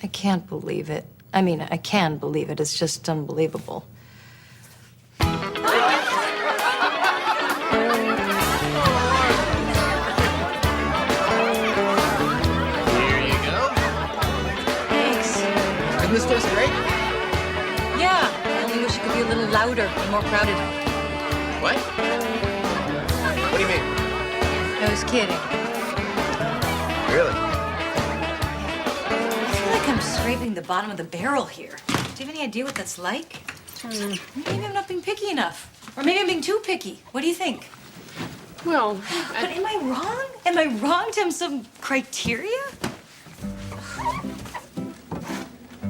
I can't believe it. I mean, I can believe it. It's just unbelievable. This tastes great. Yeah, I only wish it could be a little louder and more crowded. What? What do you mean? I was kidding. Really? I feel like I'm scraping the bottom of the barrel here. Do you have any idea what that's like? Maybe I'm not being picky enough. Or maybe I'm being too picky. What do you think? Well, But am I wrong? Am I wrong to have some criteria?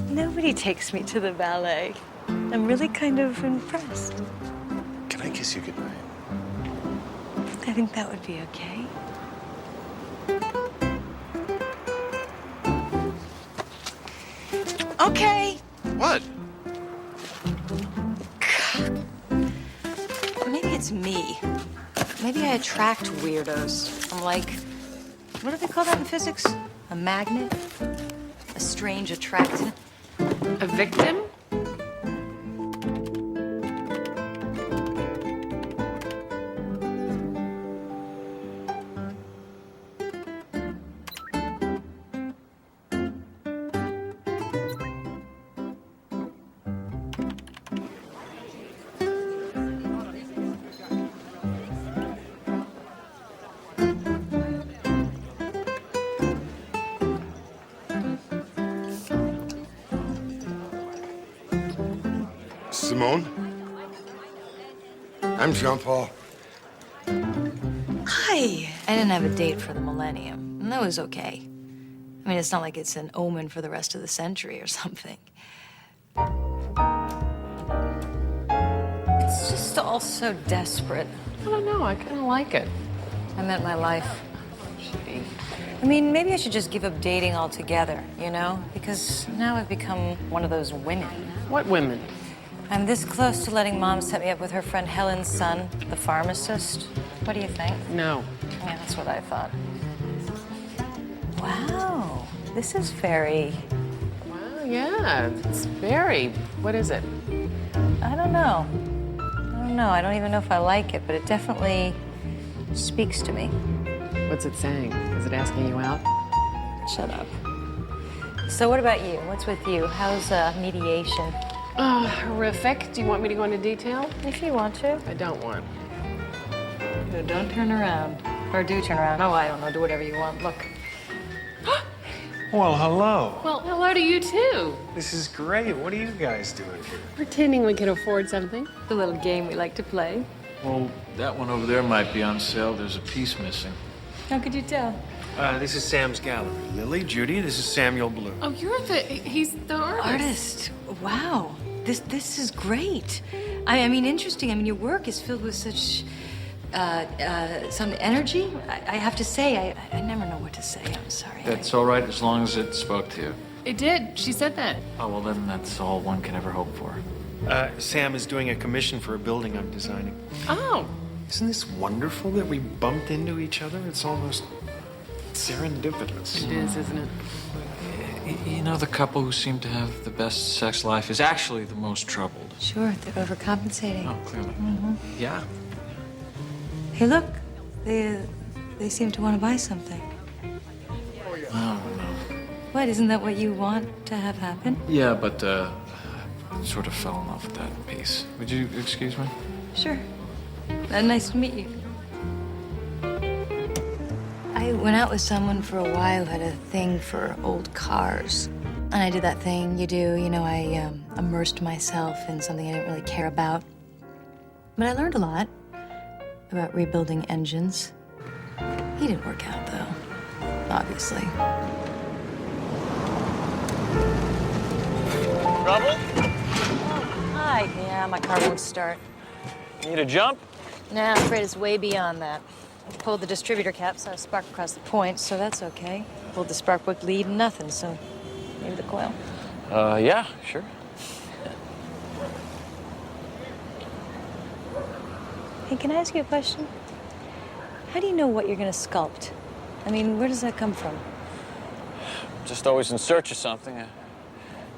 Nobody takes me to the ballet. I'm really kind of impressed. Can I kiss you goodnight? I think that would be okay. Okay. What? Maybe it's me. Maybe I attract weirdos. I'm like, what do they call that in physics? A magnet? A strange attraction? a victim? Simone? I'm Jean-Paul. Hi. I didn't have a date for the millennium, and that was okay. I mean, it's not like it's an omen for the rest of the century or something. It's just all so desperate. I don't know. I kind of like it. I meant my life. Gee. I mean, maybe I should just give up dating altogether, you know? Because now I've become one of those women. What women? I'm this close to letting Mom set me up with her friend Helen's son, the pharmacist. What do you think? No. Yeah, that's what I thought. Wow, this is very... Well, yeah, it's very. What is it? I don't know. I don't even know if I like it, but it definitely speaks to me. What's it saying? Is it asking you out? Shut up. So what about you? What's with you? How's mediation? Oh, horrific. Do you want me to go into detail? If you want to. I don't want. No, don't turn around. Or do turn around. Oh, I don't know. Do whatever you want. Look. Well, hello. Well, hello to you, too. This is great. What are you guys doing here? Pretending we can afford something. The little game we like to play. Well, that one over there might be on sale. There's a piece missing. How could you tell? This is Sam's gallery. Lily, Judy, this is Samuel Blue. Oh, he's the artist. Artist. Wow. This is great. I mean, interesting. I mean, your work is filled with such some energy. I have to say, I never know what to say. I'm sorry. That's all right as long as it spoke to you. It did. She said that. Oh, well, then that's all one can ever hope for. Sam is doing a commission for a building I'm designing. Oh. Isn't this wonderful that we bumped into each other? It's almost serendipitous. It is, isn't it? You know, the couple who seem to have the best sex life is actually the most troubled. Sure, they're overcompensating. Oh, clearly. Yeah. Hey, look. They seem to want to buy something. I don't know. What, isn't that what you want to have happen? Yeah, but I sort of fell in love with that piece. Would you excuse me? Sure. Nice to meet you. I went out with someone for a while who had a thing for old cars. And I did that thing you do, you know, I immersed myself in something I didn't really care about. But I learned a lot about rebuilding engines. He didn't work out, though, obviously. Trouble? Hi. Yeah, my car won't start. Need a jump? Nah, I'm afraid it's way beyond that. I pulled the distributor cap, so I sparked across the point, so that's okay. Pulled the spark plug lead, nothing, so maybe the coil. Yeah, sure. Hey, can I ask you a question? How do you know what you're gonna sculpt? I mean, where does that come from? Just always in search of something.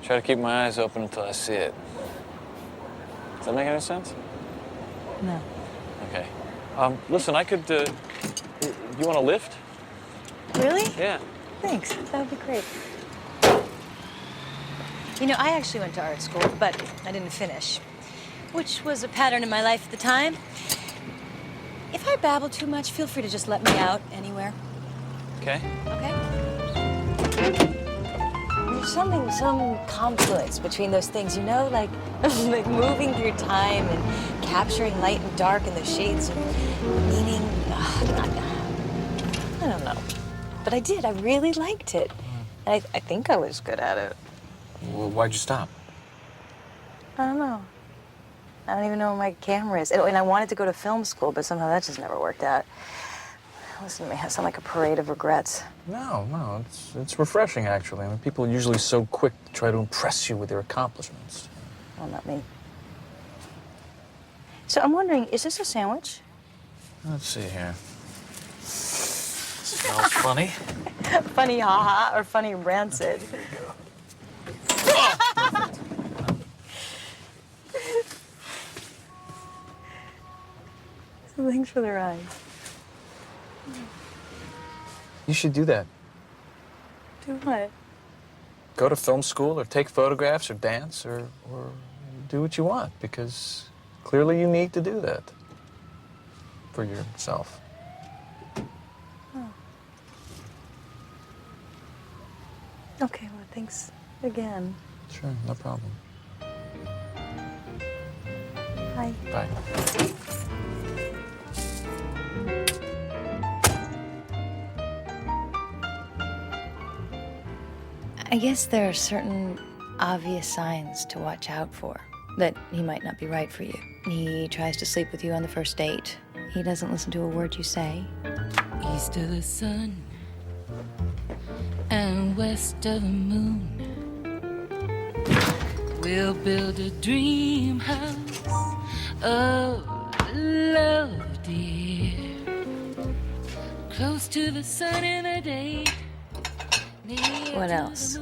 try to keep my eyes open until I see it. Does that make any sense? No. Okay. Listen, I could, you want a lift? Really? Yeah. Thanks. That would be great. You know, I actually went to art school, but I didn't finish, which was a pattern in my life at the time. If I babble too much, feel free to just let me out anywhere. Okay. Okay? There's some confluence between those things, you know, like like moving through time and capturing light and dark and the shades of meaning. I don't know, but I did. I really liked it, and I think I was good at it. Well, why'd you stop? I don't know. I don't even know where my camera is, and I wanted to go to film school, but somehow that just never worked out. Listen to me, I sound like a parade of regrets. No, it's refreshing, actually. I mean, people are usually so quick to try to impress you with their accomplishments. Well, not me. So I'm wondering, is this a sandwich? Let's see here. Smells funny. Funny haha or funny rancid? So thanks for the ride. You should do that. Do what? Go to film school or take photographs or dance or do what you want, because clearly you need to do that for yourself. Oh. Okay, well, thanks again. Sure, no problem. Bye. Bye. I guess there are certain obvious signs to watch out for. That he might not be right for you. He tries to sleep with you on the first date. He doesn't listen to a word you say. East of the sun and west of the moon, we'll build a dream house of love, dear. Close to the sun in the day. What else?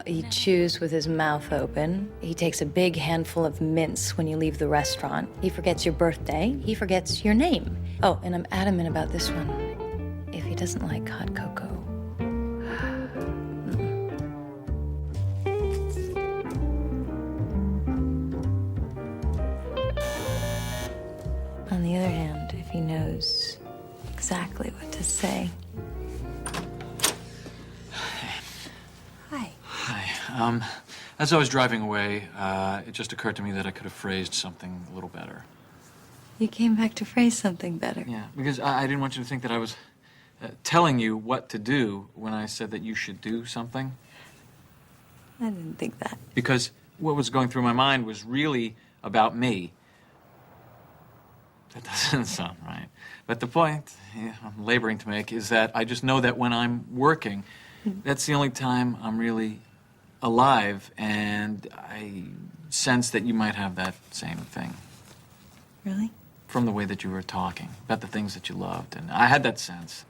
He chews with his mouth open. He takes a big handful of mints when you leave the restaurant. He forgets your birthday. He forgets your name. Oh, and I'm adamant about this one. If he doesn't like hot cocoa. On the other hand, if he knows exactly what to say. Hi. Hi. As I was driving away, it just occurred to me that I could have phrased something a little better. You came back to phrase something better. Yeah, because I didn't want you to think that I was telling you what to do when I said that you should do something. I didn't think that. Because what was going through my mind was really about me. That doesn't sound right. But the point I'm laboring to make is that I just know that when I'm working, that's the only time I'm really alive, and I sense that you might have that same thing. Really? From the way that you were talking about the things that you loved, and I had that sense.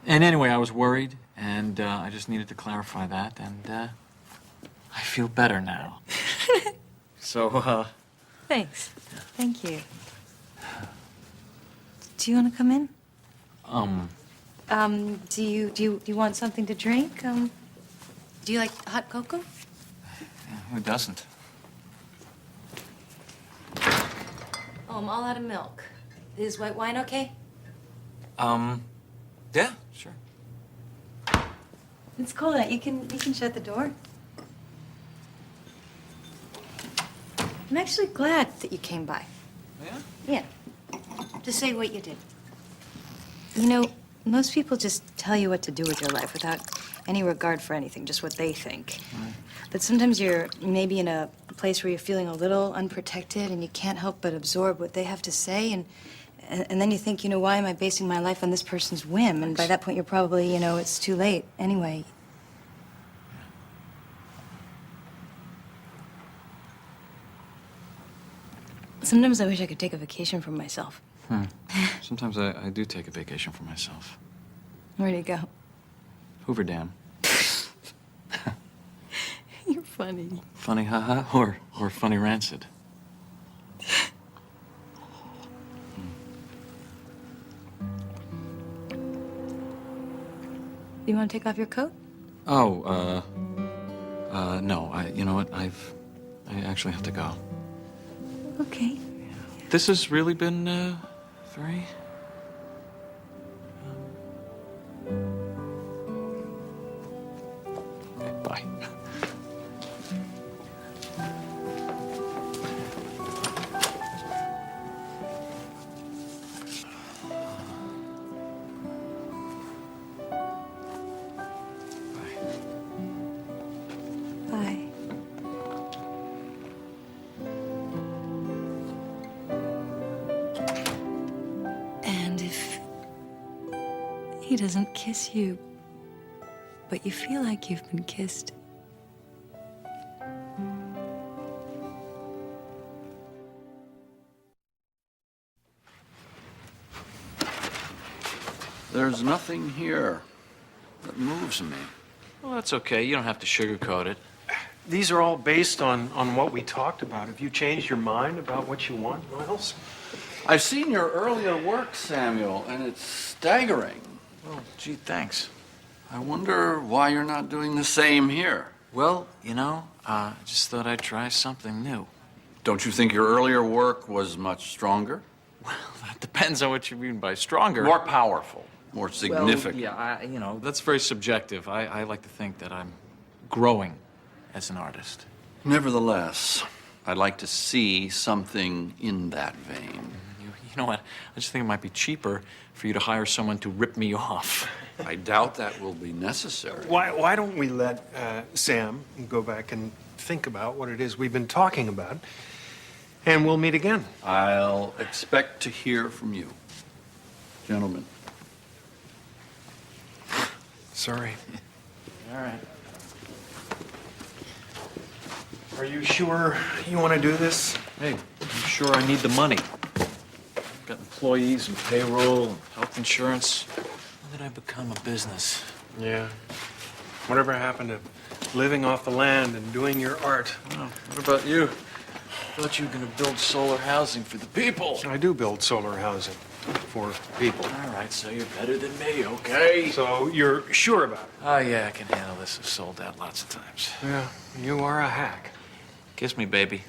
And anyway, I was worried, and I just needed to clarify that, and I feel better now. So, Thanks. Thank you. Do you want to come in? Do you want something to drink? Do you like hot cocoa? who doesn't? Oh, I'm all out of milk. Is white wine okay? Yeah, sure. It's cold out. You can shut the door. I'm actually glad that you came by. Yeah? Yeah. To say what you did. You know, most people just tell you what to do with your life without any regard for anything, just what they think. Right. But sometimes you're maybe in a place where you're feeling a little unprotected and you can't help but absorb what they have to say, and then you think, you know, why am I basing my life on this person's whim? And by that point, you're probably, you know, it's too late anyway. Sometimes I wish I could take a vacation from myself. Sometimes I do take a vacation for myself. Where'd you go? Hoover Dam. funny. Funny haha or funny rancid? You want to take off your coat? Oh, no. You know what? I actually have to go. Okay. This has really been, very... Okay, bye. Bye. And if he doesn't kiss you, but you feel like you've been kissed, There's nothing here that moves me. Well, that's okay. You don't have to sugarcoat it. These are all based on what we talked about. Have you changed your mind about what you want, Miles? I've seen your earlier work, Samuel, and it's staggering. Well, gee, thanks. I wonder why you're not doing the same here. Well, you know, I just thought I'd try something new. Don't you think your earlier work was much stronger? Well, that depends on what you mean by stronger. More powerful, more significant. Well, yeah, you know, that's very subjective. I like to think that I'm growing as an artist. Nevertheless, I'd like to see something in that vein. You know what? I just think it might be cheaper for you to hire someone to rip me off. I doubt that will be necessary. Why don't we let Sam go back and think about what it is we've been talking about, and we'll meet again. I'll expect to hear from you. Gentlemen. Sorry. All right. Are you sure you want to do this? Hey, I'm sure I need the money. I've got employees and payroll and health insurance. When did I become a business? Yeah. Whatever happened to living off the land and doing your art? Oh, what about you? I thought you were going to build solar housing for the people. I do build solar housing for people. All right, so you're better than me, okay? So you're sure about it? Oh, yeah, I can handle this. I've sold out lots of times. Yeah, you are a hack. Kiss me, baby.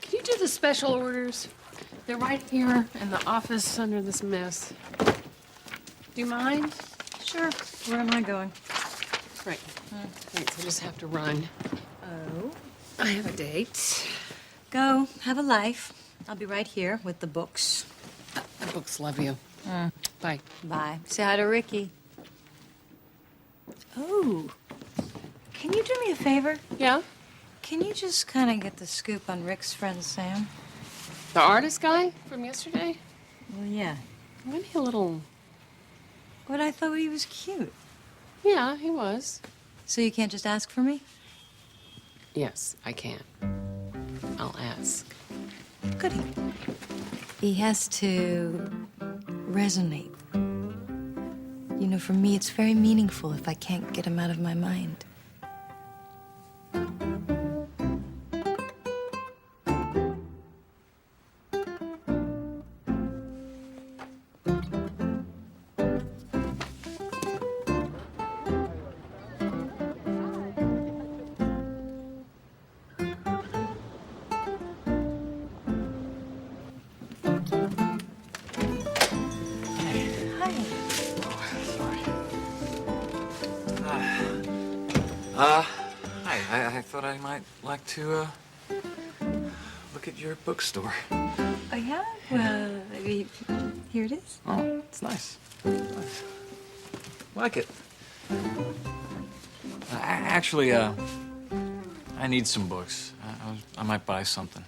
Can you do the special orders? They're right here in the office under this mess. Do you mind? sure. Where am I going? Right. Thanks. I just have to run. Oh. I have a date. Go, have a life. I'll be right here with the books. The books love you. Bye. Bye. Say hi to Ricky. Oh, can you do me a favor? Yeah? Can you just kind of get the scoop on Rick's friend Sam? The artist guy from yesterday? Well, yeah. Wasn't he a little... But I thought he was cute. Yeah, he was. So you can't just ask for me? Yes, I can. I'll ask. Goody. He has to resonate. You know, for me, it's very meaningful if I can't get him out of my mind. Hi. I thought I might like to, look at your bookstore. Oh, yeah? Well, here it is. Oh, it's nice. Nice. Like it. Actually, I need some books. I might buy something.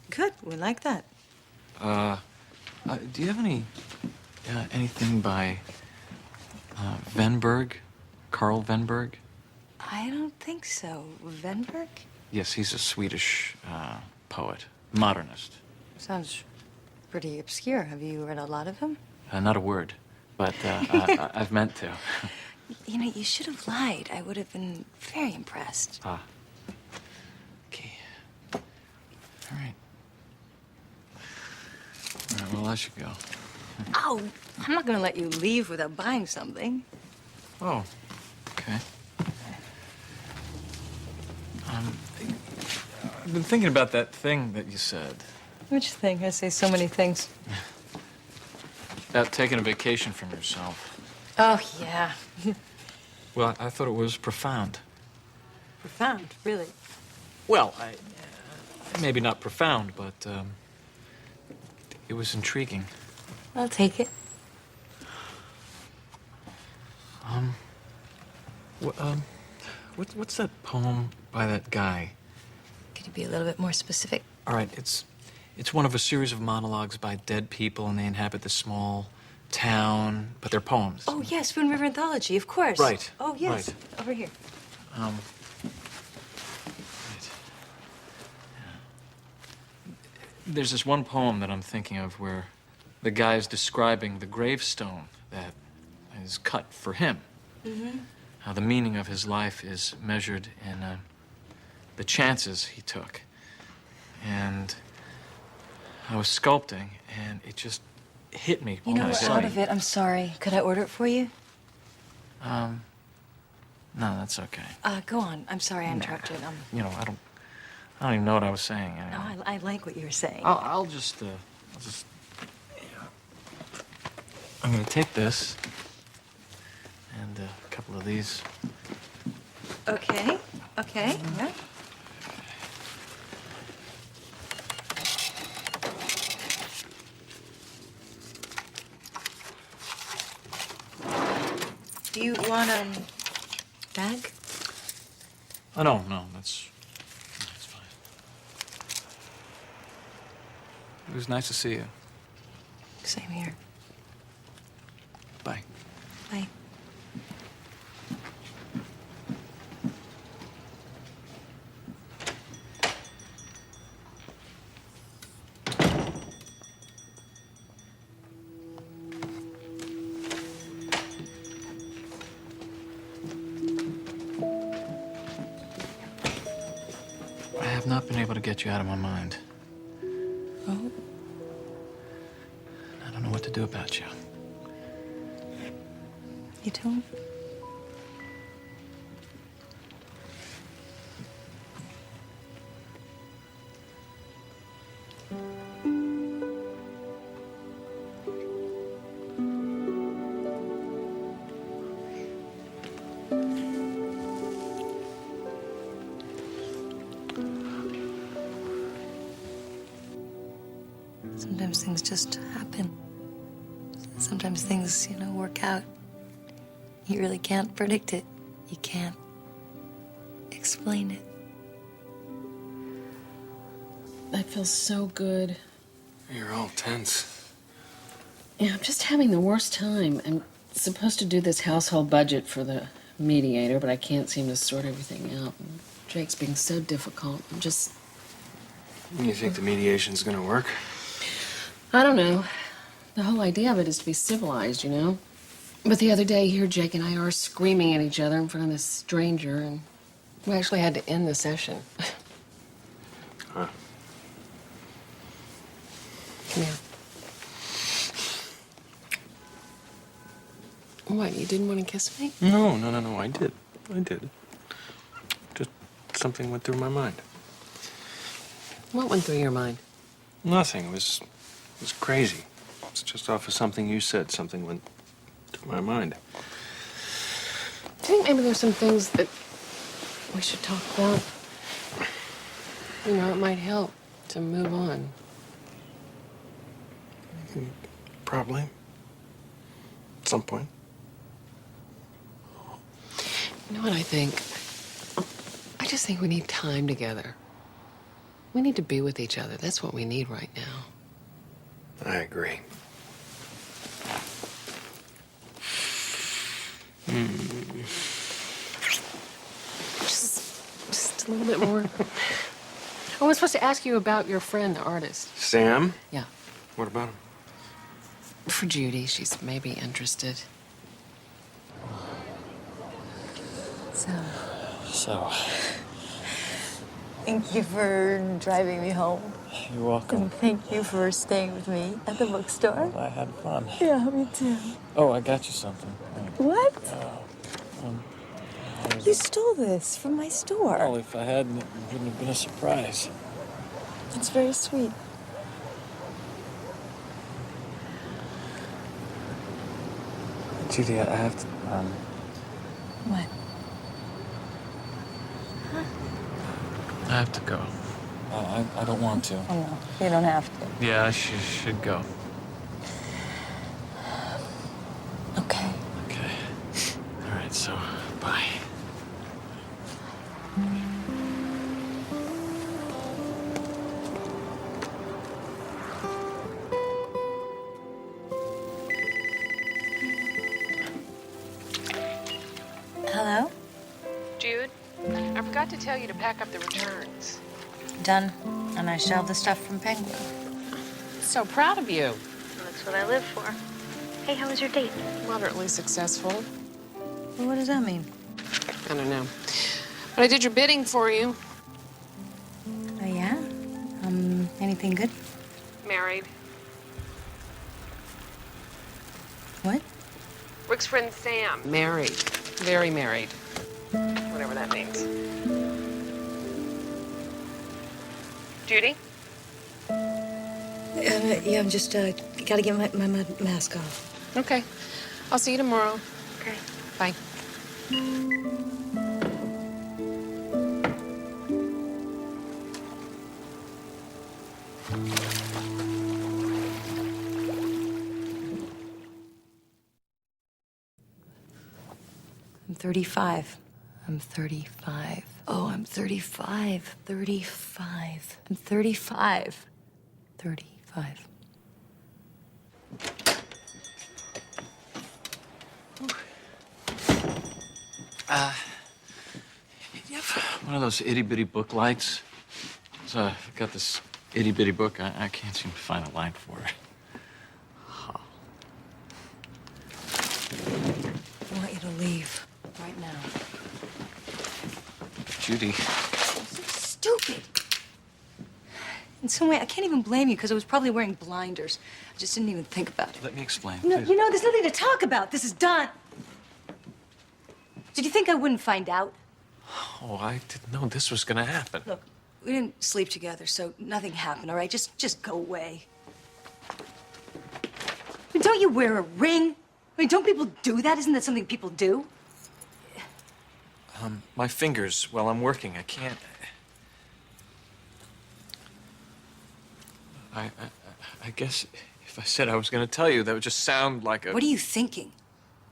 Good. We like that. Do you have anything by Venberg? Carl Venberg? I don't think so. Venberg? Yes, he's a Swedish poet, modernist. Sounds pretty obscure. Have you read a lot of him? Not a word, but I've meant to. You know, you should have lied. I would have been very impressed. Ah. Okay. All right. All right, well, I should go. Oh, I'm not gonna let you leave without buying something. Oh, okay. I've been thinking about that thing that you said. Which thing? I say so many things. About taking a vacation from yourself. Oh, yeah. Well, I thought it was profound. Profound, really. Well, maybe not profound, but it was intriguing. I'll take it. What's that poem by that guy? Could you be a little bit more specific? All right, it's one of a series of monologues by dead people, and they inhabit this small town, but they're poems. Oh, yes, Spoon River Anthology, of course. Right. Oh, yes. Right. Over here. Right. There's this one poem that I'm thinking of where the guy's describing the gravestone that is cut for him. Mm-hmm. How the meaning of his life is measured in the chances he took. And I was sculpting, and it just hit me. You know, we're out of it. I'm sorry. Could I order it for you? No, that's okay. Go on. I'm sorry I interrupted. You know, I don't even know what I was saying. Anyway. No, I like what you were saying. I'll just, yeah. I'm gonna take this and a couple of these. Okay. Okay. Yeah. Do you want a bag? Oh, no, that's fine. It was nice to see you. Same here. Bye. Bye. I have not been able to get you out of my mind. Oh? I don't know what to do about you. You don't? Sometimes things just happen. Sometimes things, work out. You really can't predict it. You can't explain it. That feels so good. You're all tense. Yeah, I'm just having the worst time. I'm supposed to do this household budget for the mediator, but I can't seem to sort everything out. And Jake's being so difficult. I'm just... You think the mediation's gonna work? I don't know. The whole idea of it is to be civilized, But the other day, here Jake and I are screaming at each other in front of this stranger, and we actually had to end the session. Huh. Come here. What, you didn't want to kiss me? No, I did. Just something went through my mind. What went through your mind? Nothing. It was crazy. It's just off of something you said. Something went through my mind. I think maybe there's some things that we should talk about. It might help to move on. Probably. At some point. You know what I think? I just think we need time together. We need to be with each other. That's what we need right now. I agree. Just a little bit more. I was supposed to ask you about your friend, the artist. Sam? Yeah. What about him? For Judy, she's maybe interested. So, thank you for driving me home. You're welcome. And thank you for staying with me at the bookstore. I had fun. Yeah, me too. Oh, I got you something. What? You stole this from my Well, store. if I hadn't, it wouldn't have been a surprise. It's very sweet. Judy, I have to. What? I have to go. I don't want to. Oh, no. You don't have to. Yeah, I should go. Okay. Okay. All right, so bye. Hello? Jude, I forgot to tell you to pack up the returns. Done. And I shelved the stuff from Penguin. So proud of you. That's what I live for. Hey, how was your date? Moderately successful. Well, what does that mean? I don't know. But I did your bidding for you. Oh, yeah? Anything good? Married. What? Rick's friend Sam. Married. Very married. Whatever that means. Judy? Yeah, I'm just, gotta get my mask off. Okay. I'll see you tomorrow. Okay. Bye. I'm 35. I'm 35. Oh, I'm 35. 35. I'm 35. 35. You have one of those itty-bitty book lights? So I've got this itty-bitty book. I can't seem to find a light for it. I want you to leave right now. Judy. Stupid. In some way, I can't even blame you because I was probably wearing blinders. I just didn't even think about it. Let me explain, No, please. you know, there's nothing to talk about. This is done. Did you think I wouldn't find out? Oh, I didn't know this was gonna happen. Look, we didn't sleep together, so nothing happened, all right? Just go away. I mean, don't you wear a ring? I mean, don't people do that? Isn't that something people do? My fingers, while I'm working, I can't. I guess if I said I was gonna tell you, that would just sound like a. What are you thinking?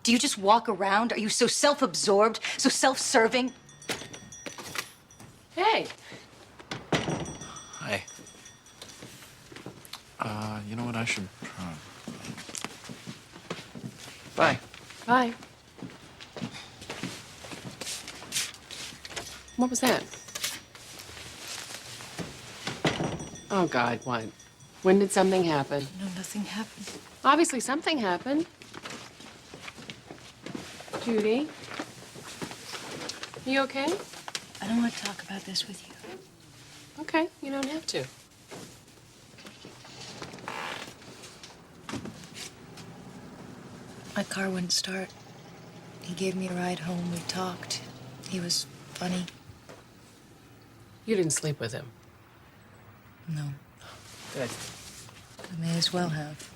Do you just walk around? Are you so self-absorbed, so self-serving? Hey. Hi. You know what? I should. Bye. Bye. What was that? Oh, God, what? When did something happen? No, nothing happened. Obviously, something happened. Judy? You okay? I don't want to talk about this with you. Okay, you don't have to. My car wouldn't start. He gave me a ride home. We talked. He was funny. You didn't sleep with him. No. Good. I may as well have.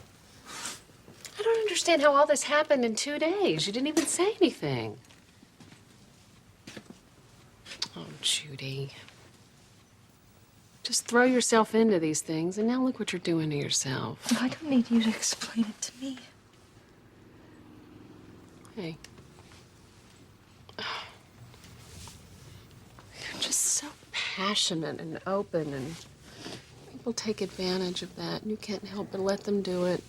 I don't understand how all this happened in 2 days. You didn't even say anything. Oh, Judy. Just throw yourself into these things, and now look what you're doing to yourself. I don't need you to explain it to me. Hey. You're just so passionate and open, and people take advantage of that, and you can't help but let them do it.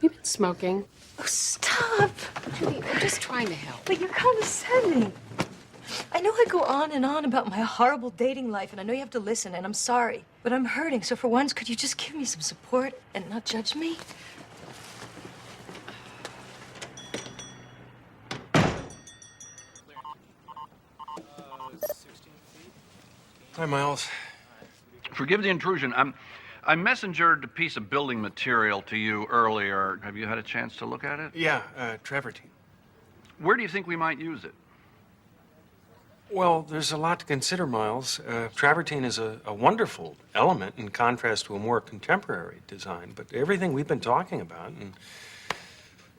You've been smoking. Oh, stop! Judy, I'm just trying to help. But you're condescending. I know I go on and on about my horrible dating life, and I know you have to listen, and I'm sorry. But I'm hurting, so for once, could you just give me some support and not judge me? Hi, Miles. Forgive the intrusion. I messengered a piece of building material to you earlier. Have you had a chance to look at it? Yeah, travertine. Where do you think we might use it? Well, there's a lot to consider, Miles. Travertine is a wonderful element in contrast to a more contemporary design, but everything we've been talking about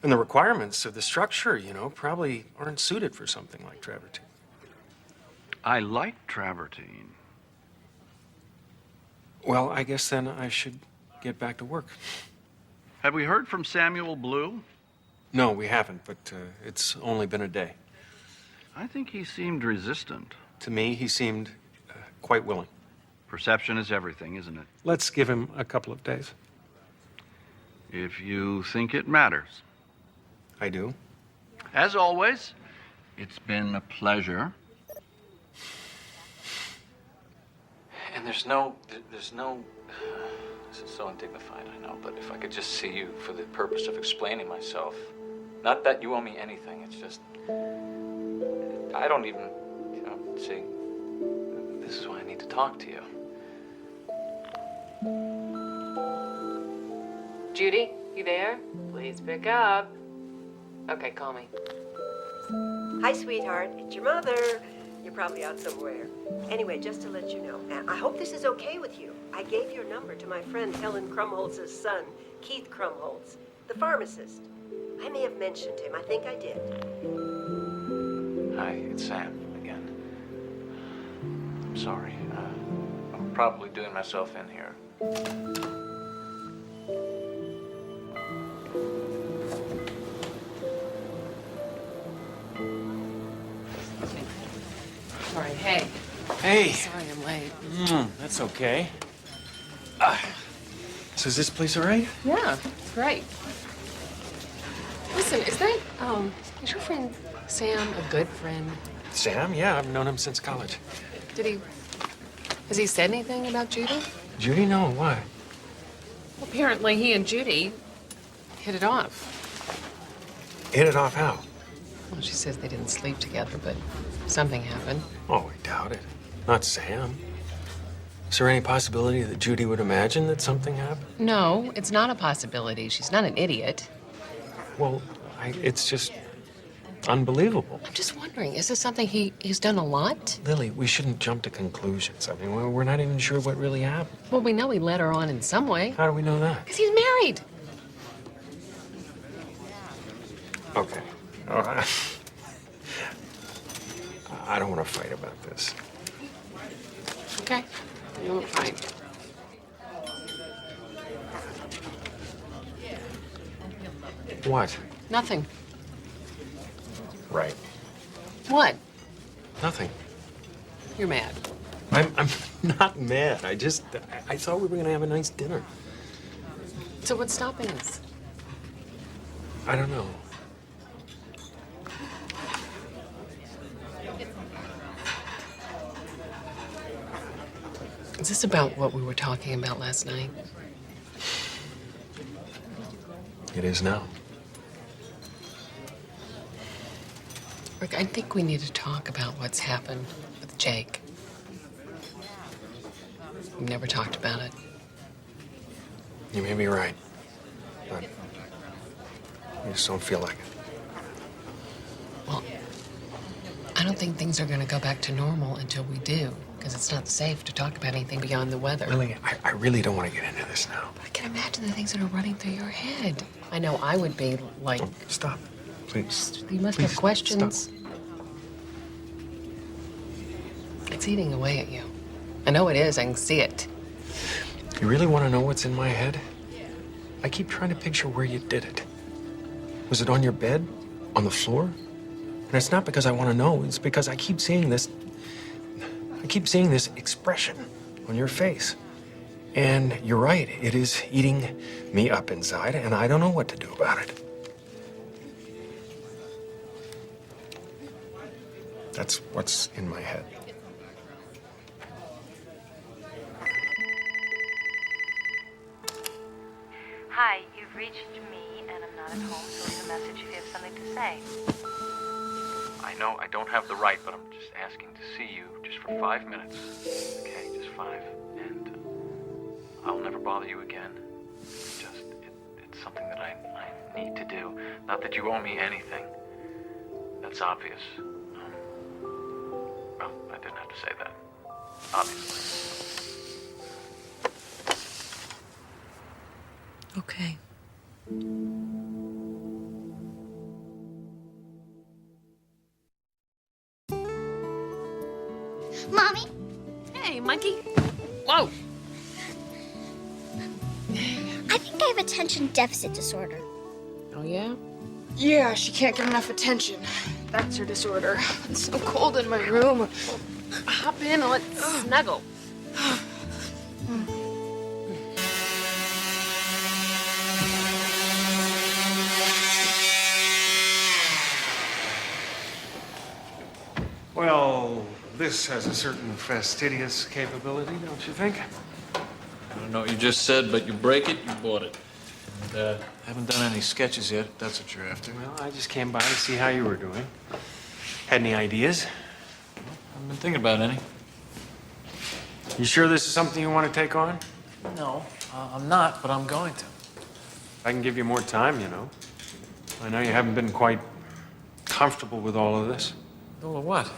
and the requirements of the structure, you know, probably aren't suited for something like travertine. I like travertine. Well, I guess then I should get back to work. Have we heard from Samuel Blue? No, we haven't, but it's only been a day. I think he seemed resistant. To me, he seemed quite willing. Perception is everything, isn't it? Let's give him a couple of days. If you think it matters. I do. As always, it's been a pleasure. And there's no, this is so undignified, I know, but if I could just see you for the purpose of explaining myself. Not that you owe me anything, it's just, I don't even, see, this is why I need to talk to you. Judy, you there? Please pick up. Okay, call me. Hi, sweetheart. It's your mother. You're probably out somewhere. Anyway, just to let you know, I hope this is okay with you. I gave your number to my friend Helen Krumholtz's son, Keith Krumholtz, the pharmacist. I may have mentioned him. I think I did. Hi, it's Sam again. I'm sorry. I'm probably doing myself in here. Sorry, hey. Hey. Sorry I'm late. That's okay. So is this place all right? Yeah, it's great. Listen, is your friend Sam a good friend? Sam? Yeah, I've known him since college. Has he said anything about Judy? Judy? No, why? Well, apparently he and Judy hit it off. Hit it off how? Well, she says they didn't sleep together, but something happened. Oh, I doubt it. Not Sam. Is there any possibility that Judy would imagine that something happened? No, it's not a possibility. She's not an idiot. Well, it's just unbelievable. I'm just wondering, is this something he's done a lot? Lily, we shouldn't jump to conclusions. I mean, we're not even sure what really happened. Well, we know he led her on in some way. How do we know that? Because he's married. Okay. All right. I don't want to fight about this. Okay. You won't fight. What? Nothing. Right. What? Nothing. You're mad. I'm not mad. I thought we were going to have a nice dinner. So what's stopping us? I don't know. Is this about what we were talking about last night? It is now. Rick, I think we need to talk about what's happened with Jake. We've never talked about it. You may be right. But I just don't feel like it. Well, I don't think things are going to go back to normal until we do, because it's not safe to talk about anything beyond the weather. Lily, I really don't want to get into this now. But I can imagine the things that are running through your head. I know I would be like, Oh, stop, please. you must Please, have questions. stop. It's eating away at you. I know it is. I can see it. You really want to know what's in my head? I keep trying to picture where you did it. Was it on your bed? On the floor? And it's not because I want to know. It's because I keep seeing this expression on your face. And you're right. It is eating me up inside, and I don't know what to do about it. That's what's in my head. Hi, you've reached me, and I'm not at home, so leave a message if you have something to say. I know I don't have the right, but I'm just asking to see you just for 5 minutes. Okay, just 5. And I'll never bother you again. It's something that I need to do. Not that you owe me anything. That's obvious. Well, I didn't have to say that. Obviously. Okay. Mommy? Hey, monkey. Whoa. I think I have attention deficit disorder. Oh, yeah? Yeah, she can't get enough attention. That's her disorder. It's so cold in my room. Hop in and let's snuggle. Well, this has a certain fastidious capability, don't you think? I don't know what you just said, but you break it, you bought it. And, haven't done any sketches yet. That's what you're after. Well, I just came by to see how you were doing. Had any ideas? I've been thinking about any. You sure this is something you want to take on? No, I'm not, but I'm going to. I can give you more time, you know. I know you haven't been quite comfortable with all of this. All of what?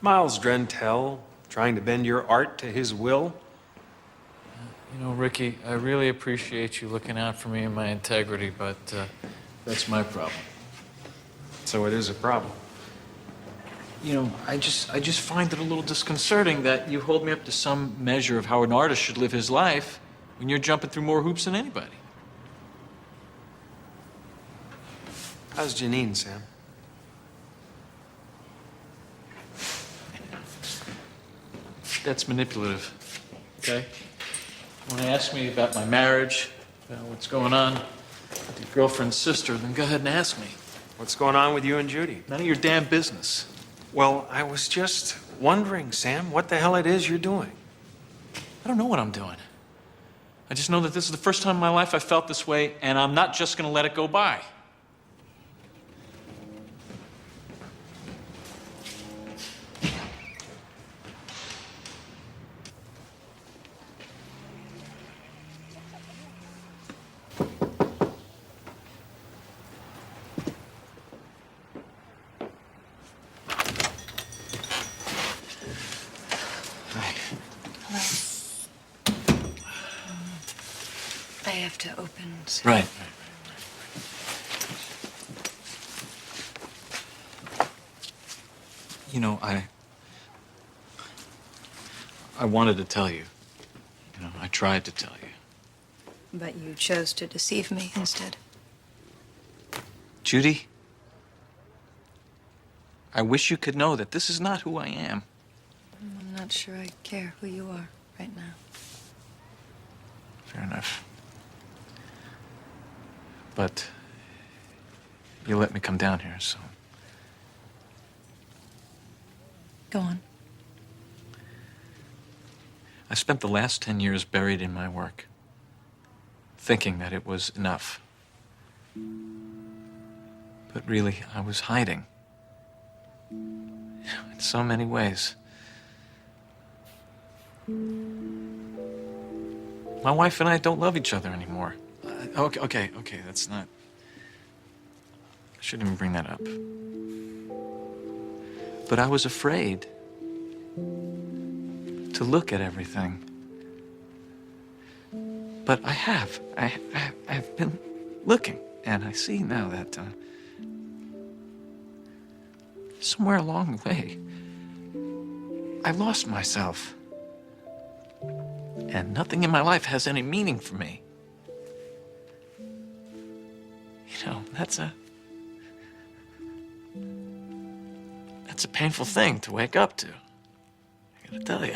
Miles Drentel trying to bend your art to his will. You know, Ricky, I really appreciate you looking out for me and my integrity, but that's my problem. So it is a problem. You know, I just find it a little disconcerting that you hold me up to some measure of how an artist should live his life when you're jumping through more hoops than anybody. How's Janine, Sam? That's manipulative, okay? When they ask me about my marriage, about what's going on with your girlfriend's sister, then go ahead and ask me. What's going on with you and Judy? None of your damn business. Well, I was just wondering, Sam, what the hell it is you're doing. I don't know what I'm doing. I just know that this is the first time in my life I felt this way, and I'm not just gonna let it go by. I have to open. Right. You know, I wanted to tell you. You know, I tried to tell you. But you chose to deceive me instead. Judy, I wish you could know that this is not who I am. I'm not sure I care who you are right now. Fair enough. But you let me come down here, so. Go on. I spent the last 10 years buried in my work, thinking that it was enough. But really, I was hiding. In so many ways. My wife and I don't love each other anymore. Okay, that's not... I shouldn't even bring that up. But I was afraid to look at everything. But I have. I've been looking, and I see now that somewhere along the way, I lost myself. And nothing in my life has any meaning for me. You know, that's a painful thing to wake up to. I gotta tell you.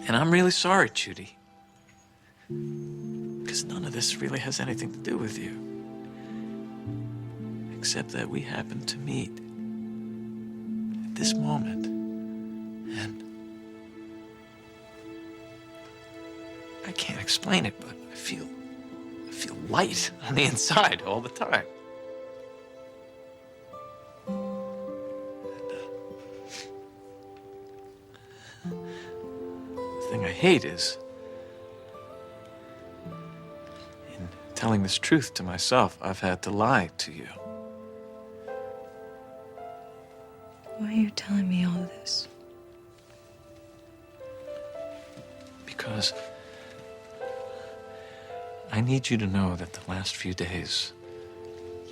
And I'm really sorry, Judy. Because none of this really has anything to do with you. Except that we happened to meet at this moment. And I can't explain it, but I feel light on the inside all the time. The thing I hate is in telling this truth to myself, I've had to lie to you. Why are you telling me all this? Because I need you to know that the last few days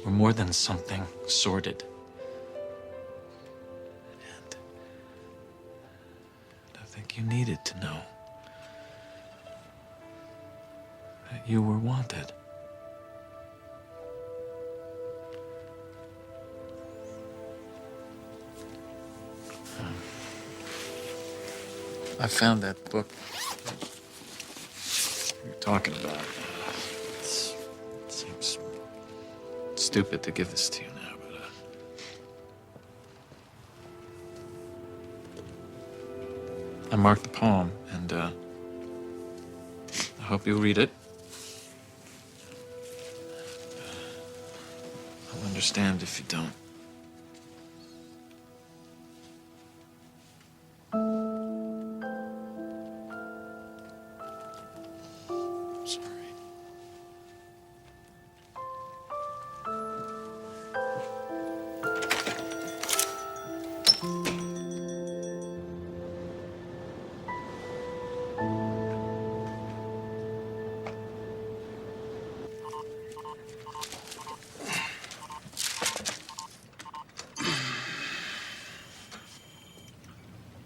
were more than something sordid. And I think you needed to know that you were wanted. I found that book you're talking about. It seems stupid to give this to you now, but I marked the poem, and I hope you'll read it. I'll understand if you don't.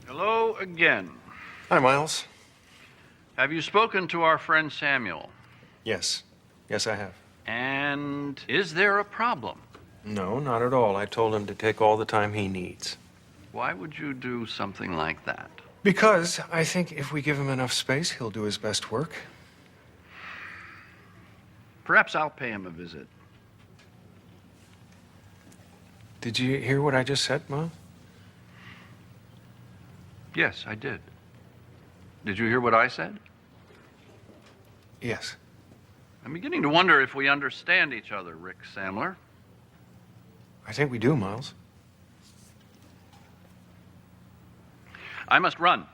Hello again. Hi, Miles. Have you spoken to our friend Samuel? Yes. Yes, I have. And is there a problem? No, not at all. I told him to take all the time he needs. Why would you do something like that? Because I think if we give him enough space, he'll do his best work. Perhaps I'll pay him a visit. Did you hear what I just said, Mom? Yes, I did. Did you hear what I said? Yes. I'm beginning to wonder if we understand each other, Rick Samler. I think we do, Miles. I must run.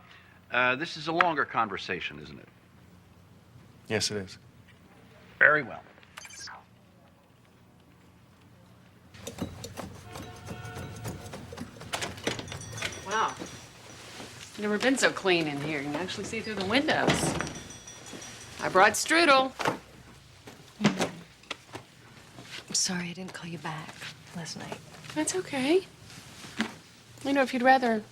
This is a longer conversation, isn't it? Yes, it is. Very well. Wow. Never been so clean in here. You can actually see through the windows. I brought strudel. I'm sorry I didn't call you back last night. That's okay. You know, if you'd rather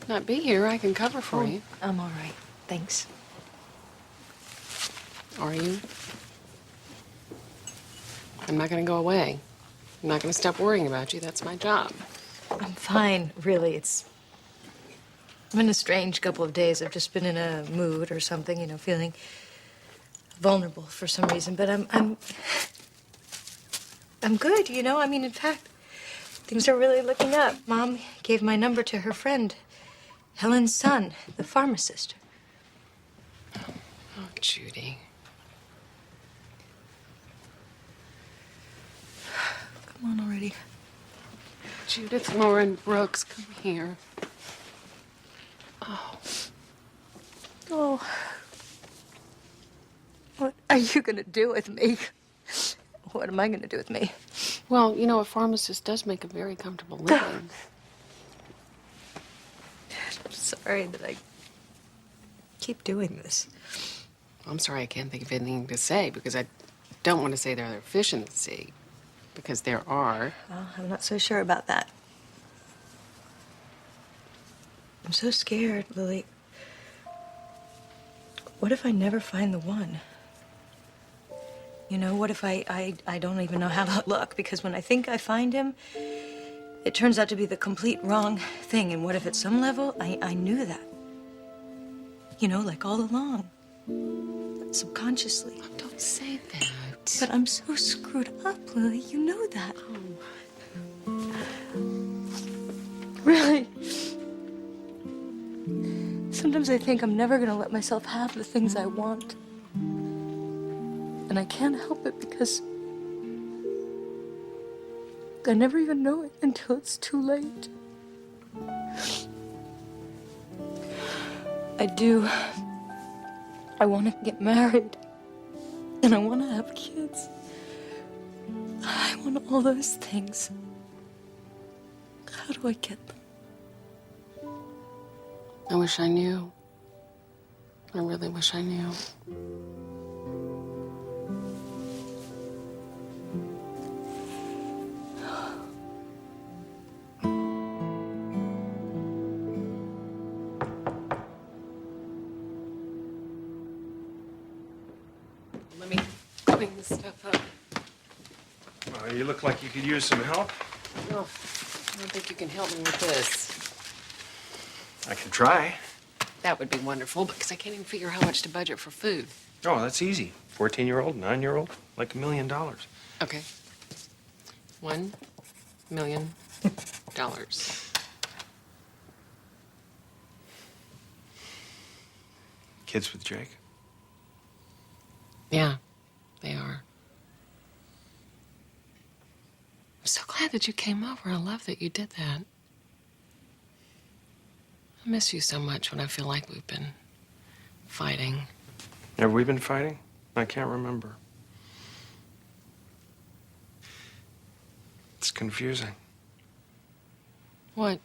not be here, I can cover for you. I'm all right. Thanks. Are you? I'm not gonna go away. I'm not gonna stop worrying about you. That's my job. I'm fine, really. I'm in a strange couple of days. I've just been in a mood or something, you know, feeling vulnerable for some reason. But I'm good, you know. I mean, in fact, things are really looking up. Mom gave my number to her friend, Helen's son, the pharmacist. Oh, Judy. Come on already. Judith Lauren Brooks, come here. Oh. Oh. What are you gonna do with me? What am I gonna do with me? Well, you know, a pharmacist does make a very comfortable living. I'm sorry that I keep doing this. I'm sorry I can't think of anything to say because I don't want to say there are fish in the sea. Because there are. Well, I'm not so sure about that. I'm so scared, Lily. What if I never find the one? You know, what if I don't even know how to look? Because when I think I find him, it turns out to be the complete wrong thing. And what if at some level, I knew that? You know, like all along. Subconsciously. Oh, don't say that. But I'm so screwed up, Lily. You know that. Oh. Really. Sometimes I think I'm never gonna let myself have the things I want. And I can't help it because I never even know it until it's too late. I do. I want to get married. And I want to have kids. I want all those things. How do I get them? I wish I knew. I really wish I knew. Let me clean this stuff up. You look like you could use some help. Oh, I don't think you can help me with this. I can try. That would be wonderful, because I can't even figure how much to budget for food. Oh, that's easy. 14-year-old, 9-year-old, like $1 million. Okay. $1 million. Kids with Jake? Yeah, they are. I'm so glad that you came over. I love that you did that. I miss you so much when I feel like we've been fighting. Have we been fighting? I can't remember. It's confusing. What?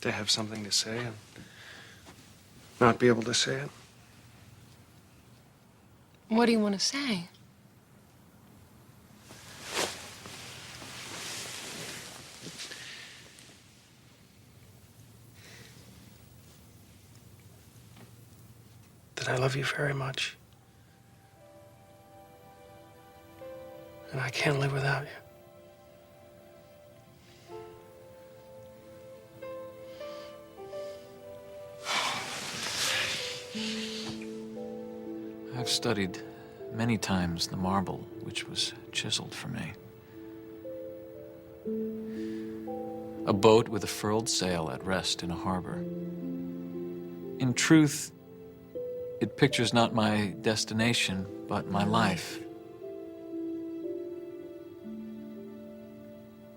To have something to say and not be able to say it. What do you want to say? That I love you very much. And I can't live without you. I've studied many times the marble which was chiseled for me. A boat with a furled sail at rest in a harbor. In truth, it pictures not my destination, but my life.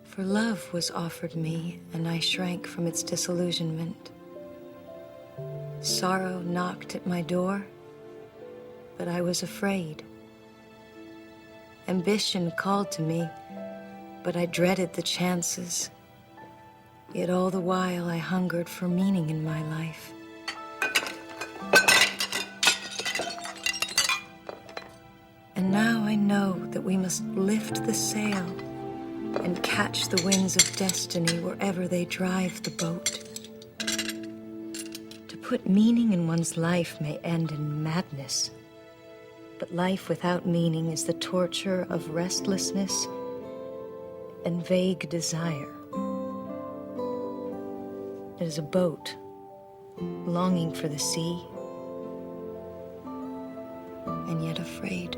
For love was offered me, and I shrank from its disillusionment. Sorrow knocked at my door, but I was afraid. Ambition called to me, but I dreaded the chances. Yet all the while I hungered for meaning in my life. And now I know that we must lift the sail and catch the winds of destiny wherever they drive the boat. To put meaning in one's life may end in madness, but life without meaning is the torture of restlessness and vague desire. It is a boat longing for the sea and yet afraid.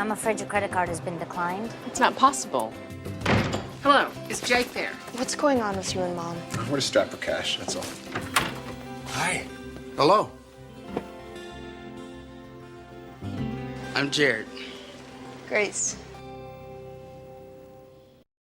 I'm afraid your credit card has been declined. It's not possible. Hello, is Jake there? What's going on with you and Mom? We're just strapped for cash, that's all. Hi. Hello. I'm Jared. Grace.